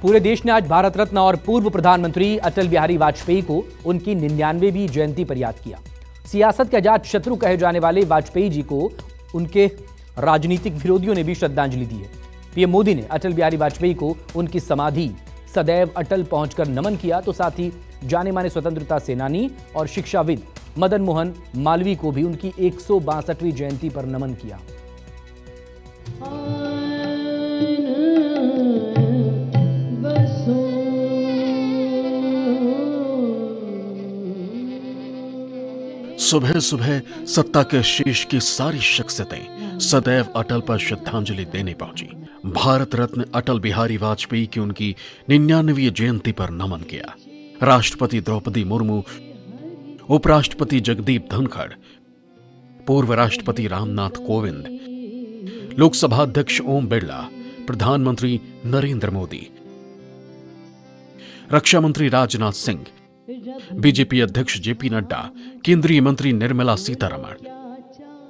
पूरे देश ने आज भारत रत्न और पूर्व प्रधानमंत्री अटल बिहारी वाजपेयी को उनकी 99वीं जयंती पर याद किया। सियासत के अजात शत्रु कहे जाने वाले वाजपेयी जी को उनके राजनीतिक विरोधियों ने भी श्रद्धांजलि दी है। पीएम मोदी ने अटल बिहारी वाजपेयी को उनकी समाधि सदैव अटल पहुंचकर नमन किया, तो साथ ही जाने माने स्वतंत्रता सेनानी और शिक्षाविद मदन मोहन मालवीय को भी उनकी 162वीं जयंती पर नमन किया। सुबह सुबह सत्ता के शीर्ष की सारी शख्सियतें सदैव अटल पर श्रद्धांजलि देने पहुंची। भारत रत्न अटल बिहारी वाजपेयी की उनकी 99वीं जयंती पर नमन किया। राष्ट्रपति द्रौपदी मुर्मू, उपराष्ट्रपति जगदीप धनखड़, पूर्व राष्ट्रपति रामनाथ कोविंद, लोकसभा अध्यक्ष ओम बिरला, प्रधानमंत्री नरेंद्र मोदी, रक्षा मंत्री राजनाथ सिंह, बीजेपी अध्यक्ष जेपी नड्डा, केंद्रीय मंत्री निर्मला सीतारमण,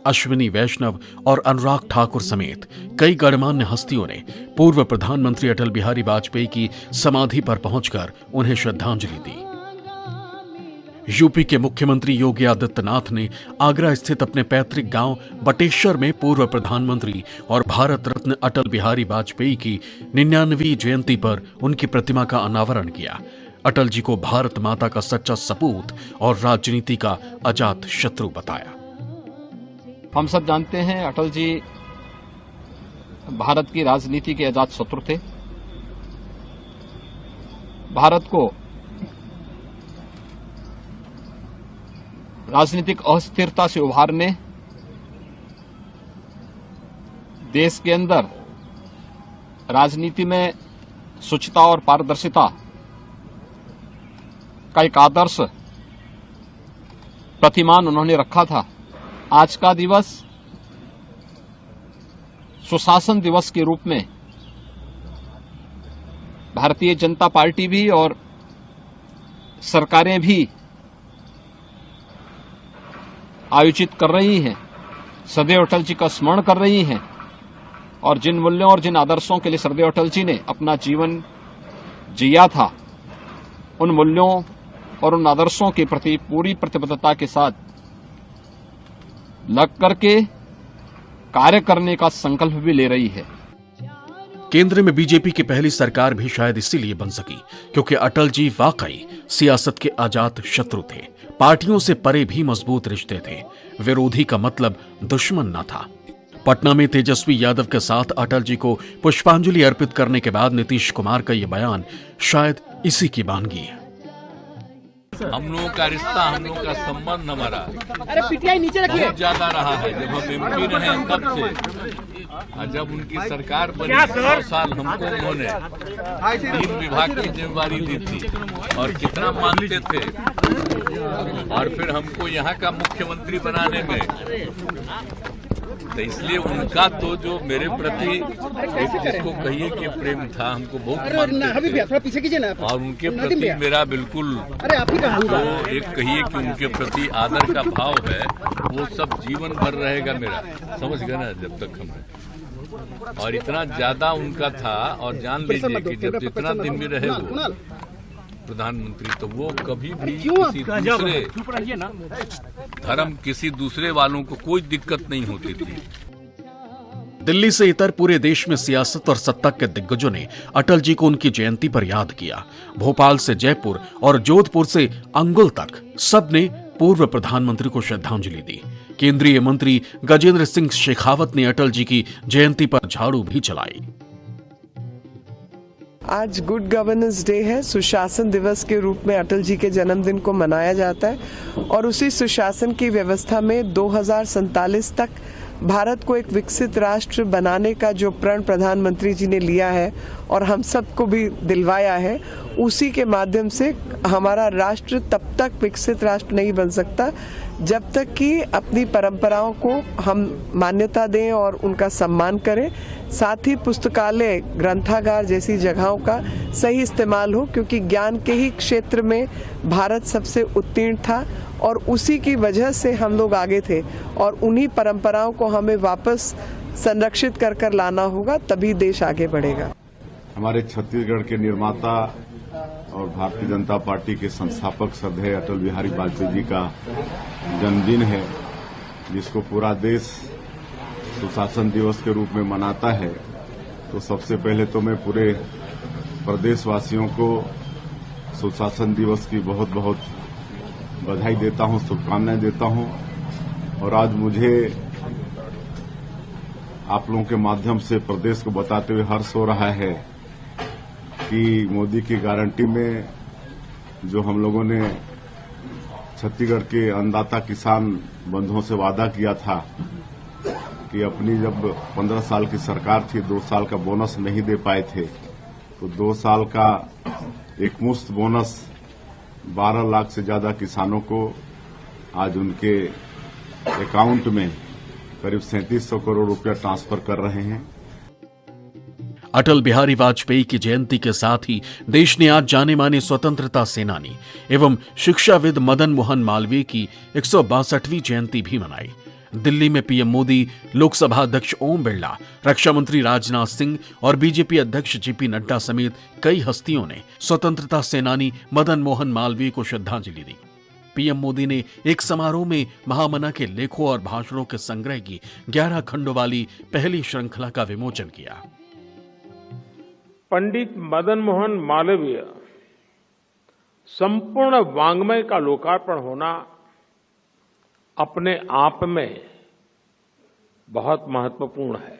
अश्विनी वैष्णव और अनुराग ठाकुर समेत कई गणमान्य हस्तियों ने पूर्व प्रधानमंत्री अटल बिहारी वाजपेयी की समाधि पर पहुंचकर उन्हें श्रद्धांजलि दी। यूपी के मुख्यमंत्री योगी आदित्यनाथ ने आगरा स्थित अपने पैतृक गांव बटेश्वर में पूर्व प्रधानमंत्री और भारत रत्न अटल बिहारी वाजपेयी की 99वीं जयंती पर उनकी प्रतिमा का अनावरण किया। अटल जी को भारत माता का सच्चा सपूत और राजनीति का अजात शत्रु बताया। हम सब जानते हैं अटल जी भारत की राजनीति के अजात शत्रु थे। भारत को राजनीतिक अस्थिरता से उभारने, देश के अंदर राजनीति में स्वच्छता और पारदर्शिता का एक आदर्श प्रतिमान उन्होंने रखा था। आज का दिवस सुशासन दिवस के रूप में भारतीय जनता पार्टी भी और सरकारें भी आयोजित कर रही हैं, सदैव अटल जी का स्मरण कर रही हैं और जिन मूल्यों और जिन आदर्शों के लिए सदैव अटल जी ने अपना जीवन जिया था, उन मूल्यों और उन आदर्शों के प्रति पूरी प्रतिबद्धता के साथ लग करके कार्य करने का संकल्प भी ले रही है। केंद्र में बीजेपी की पहली सरकार भी शायद इसीलिए बन सकी क्योंकि अटल जी वाकई सियासत के अजात शत्रु थे। पार्टियों से परे भी मजबूत रिश्ते थे। विरोधी का मतलब दुश्मन न था। पटना में तेजस्वी यादव के साथ अटल जी को पुष्पांजलि अर्पित करने के बाद नीतीश कुमार का यह बयान शायद इसी की वानगी है। हम लोगों का रिश्ता, हम लोगों का संबंध हमारा बहुत ज्यादा रहा है। जब हम एमपी रहे तब से, और जब उनकी सरकार बनी 100 साल हमको उन्होंने 3 विभाग की जिम्मेदारी दी थी और कितना मानते थे, और फिर हमको यहाँ का मुख्यमंत्री बनाने में, तो इसलिए उनका तो जो मेरे प्रति एक जिसको कहिए कि प्रेम था, हमको बहुत मानते थे और उनके प्रति मेरा बिल्कुल जो एक कहिए कि उनके प्रति आदर का भाव है, वो सब जीवन भर रहेगा मेरा। समझ गए ना, जब तक हम हैं। और इतना ज्यादा उनका था, और जान लीजिए कि जब जितना दिन भी रहे वो प्रधानमंत्री, तो वो कभी भी किसी दूसरे धर्म, किसी दूसरे वालों को कोई दिक्कत नहीं होती थी। दिल्ली से इतर पूरे देश में सियासत और सत्ता के दिग्गजों ने अटल जी को उनकी जयंती पर याद किया। भोपाल से जयपुर और जोधपुर से अंगुल तक सबने पूर्व प्रधानमंत्री को श्रद्धांजलि दी। केंद्रीय मंत्री गजेंद्र सिंह शेखावत ने अटल जी की जयंती पर झाड़ू भी चलाई। आज गुड गवर्नेंस डे है। सुशासन दिवस के रूप में अटल जी के जन्मदिन को मनाया जाता है और उसी सुशासन की व्यवस्था में 2047 तक भारत को एक विकसित राष्ट्र बनाने का जो प्रण प्रधानमंत्री जी ने लिया है और हम सबको भी दिलवाया है, उसी के माध्यम से हमारा राष्ट्र तब तक विकसित राष्ट्र नहीं बन सकता जब तक कि अपनी परंपराओं को हम मान्यता दें और उनका सम्मान करें। साथ ही पुस्तकालय, ग्रंथागार जैसी जगहों का सही इस्तेमाल हो, क्योंकि ज्ञान के ही क्षेत्र में भारत सबसे उत्तीर्ण था और उसी की वजह से हम लोग आगे थे और उन्हीं परंपराओं को हमें वापस संरक्षित कर लाना होगा, तभी देश आगे बढ़ेगा। हमारे छत्तीसगढ़ के निर्माता और भारतीय जनता पार्टी के संस्थापक श्रद्धेय अटल बिहारी वाजपेयी जी का जन्मदिन है, जिसको पूरा देश सुशासन दिवस के रूप में मनाता है। तो सबसे पहले तो मैं पूरे प्रदेशवासियों को सुशासन दिवस की बहुत बहुत बधाई देता हूं, शुभकामनाएं देता हूं। और आज मुझे आप लोगों के माध्यम से प्रदेश को बताते हुए हर्ष हो रहा है कि मोदी की गारंटी में जो हम लोगों ने छत्तीसगढ़ के अन्नदाता किसान बंधुओं से वादा किया था कि अपनी जब 15 साल की सरकार थी 2 साल का बोनस नहीं दे पाए थे, तो 2 साल का एक मुश्त बोनस 12 लाख से ज्यादा किसानों को आज उनके अकाउंट में करीब 3700 करोड़ रुपया ट्रांसफर कर रहे हैं। अटल बिहारी वाजपेयी की जयंती के साथ ही देश ने आज जाने माने स्वतंत्रता सेनानी एवं शिक्षाविद मदन मोहन मालवीय की 162वीं जयंती भी मनाई। दिल्ली में पीएम मोदी, लोकसभा अध्यक्ष ओम बिरला, रक्षा मंत्री राजनाथ सिंह और बीजेपी अध्यक्ष जेपी नड्डा समेत कई हस्तियों ने स्वतंत्रता सेनानी मदन मोहन मालवीय को श्रद्धांजलि दी। पीएम मोदी ने एक समारोह में महामना के लेखों और भाषणों के संग्रह की 11 खंडों वाली पहली श्रृंखला का विमोचन किया। पंडित मदन मोहन मालवीय संपूर्ण वाङ्मय का लोकार्पण होना अपने आप में बहुत महत्वपूर्ण है।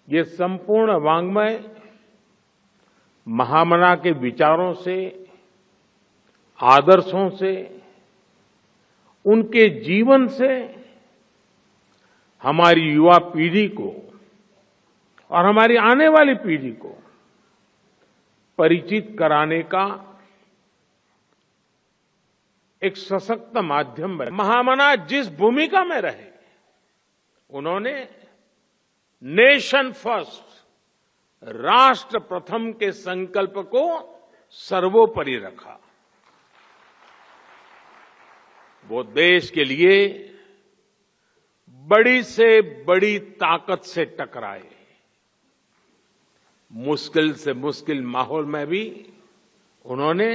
ये संपूर्ण वाङ्मय महामना के विचारों से, आदर्शों से, उनके जीवन से हमारी युवा पीढ़ी को और हमारी आने वाली पीढ़ी को परिचित कराने का एक सशक्त माध्यम है। महामना जिस भूमिका में रहे, उन्होंने नेशन फर्स्ट, राष्ट्र प्रथम के संकल्प को सर्वोपरि रखा। वो देश के लिए बड़ी से बड़ी ताकत से टकराए। मुश्किल से मुश्किल माहौल में भी उन्होंने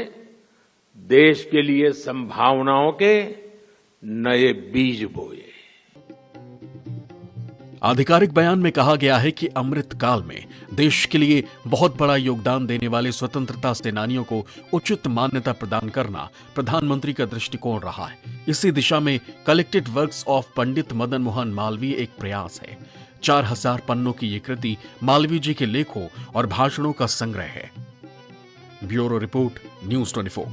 देश के लिए संभावनाओं के नए बीज बोए। आधिकारिक बयान में कहा गया है कि अमृत काल में देश के लिए बहुत बड़ा योगदान देने वाले स्वतंत्रता सेनानियों को उचित मान्यता प्रदान करना प्रधानमंत्री का दृष्टिकोण रहा है। इसी दिशा में collected works of Pandit Madan Mohan Malviya एक प्रयास है। 4000 पन्नों की ये कृति मालवीय जी के लेखों और भाषणों का संग्रह है। Bureau report, news 24।